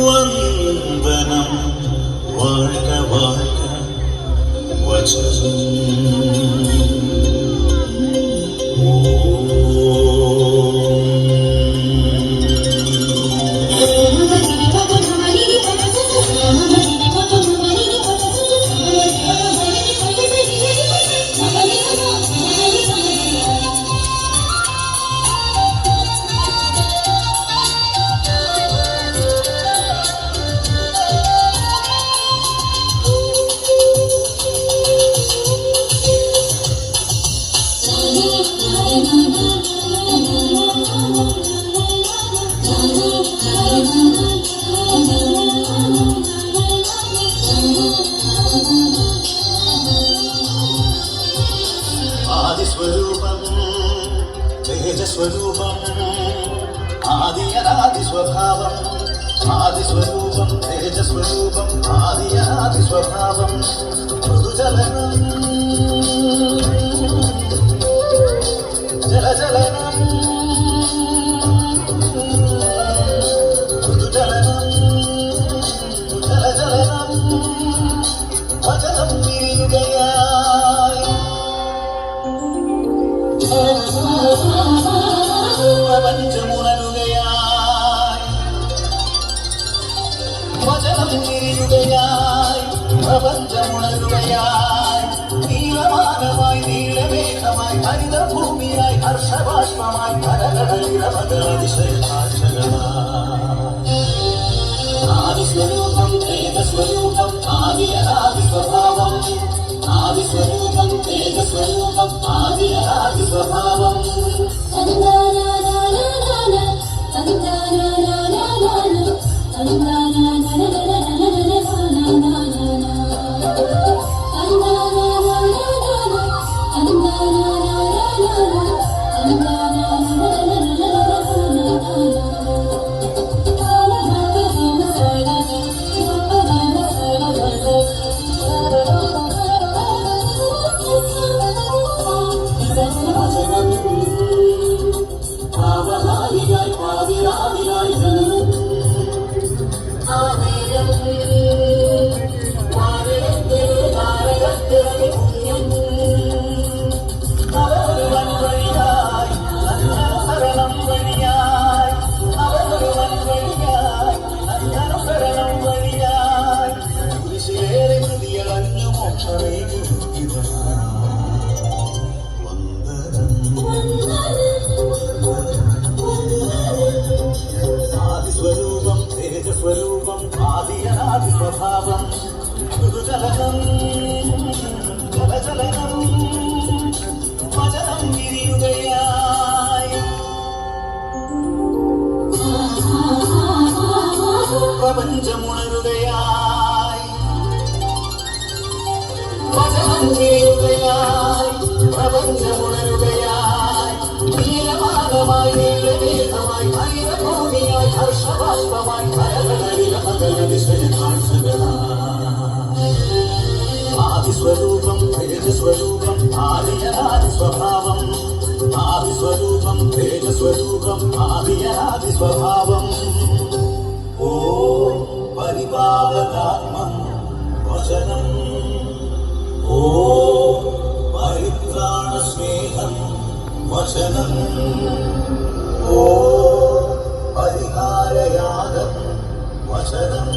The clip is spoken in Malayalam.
വന്ദനം வாழ்க வாழ்க ആദിസ്വരൂപം തേജസ്വരൂപം ആദിയനാദി സ്വഭാവം ആദിസ്വരൂപം തേജസ്വരൂപം ആദിയനാദി സ്വഭാവം മൃദുചലനം ജലചലനം മൃദുചലനം ജലചലനം വചനം വിരിയുകയായി പ്രപഞ്ചമുണരുകയായി വചനം വിരിയുകയായി പ്രപഞ്ചമുണരുകയായി നീലമാനമായി നീലമേഘമായി ഹരിതഭൂമിയായി ഹർഷബാഷ്പമായി പരകടലിടമതിശയഭാഷകളായി ആദിസ്വരൂപം തേജസ്വരൂപം ആദിയനാദി സ്വഭാവം ആദിസ്വരൂപം തേജസ്വരൂപം ആദിയനാദി സ്വഭാവം ആദിസ്വരൂപം തേജസ്വരൂപം ആദിയനാദി സ്വഭാവം മൃദുചലനം ജലചലനം വചനം വിരിയുകയായി പ്രപഞ്ചമുണരുകയായി വചനം വിരിയുകയായി പ്രപഞ്ചമുണരുകയായി നീലമാനമായി നീലമേഘമായി ഹരിതഭൂമിയായി ഹർഷബാഷ്പമായി പരകടലിടമതിശയഭാഷകളായി ആദിസ്വരൂപം തേജസ്വരൂപം ആദിയനാദി സ്വഭാവം ആദിസ്വരൂപം തേജസ്വരൂപം ആദിയനാദി സ്വഭാവം ഓ പരിപാലനാത്മം വചനം ഓ പരിത്രാണസ്നേഹം വചനം ഓ പരിഹാരയാഗം വചനം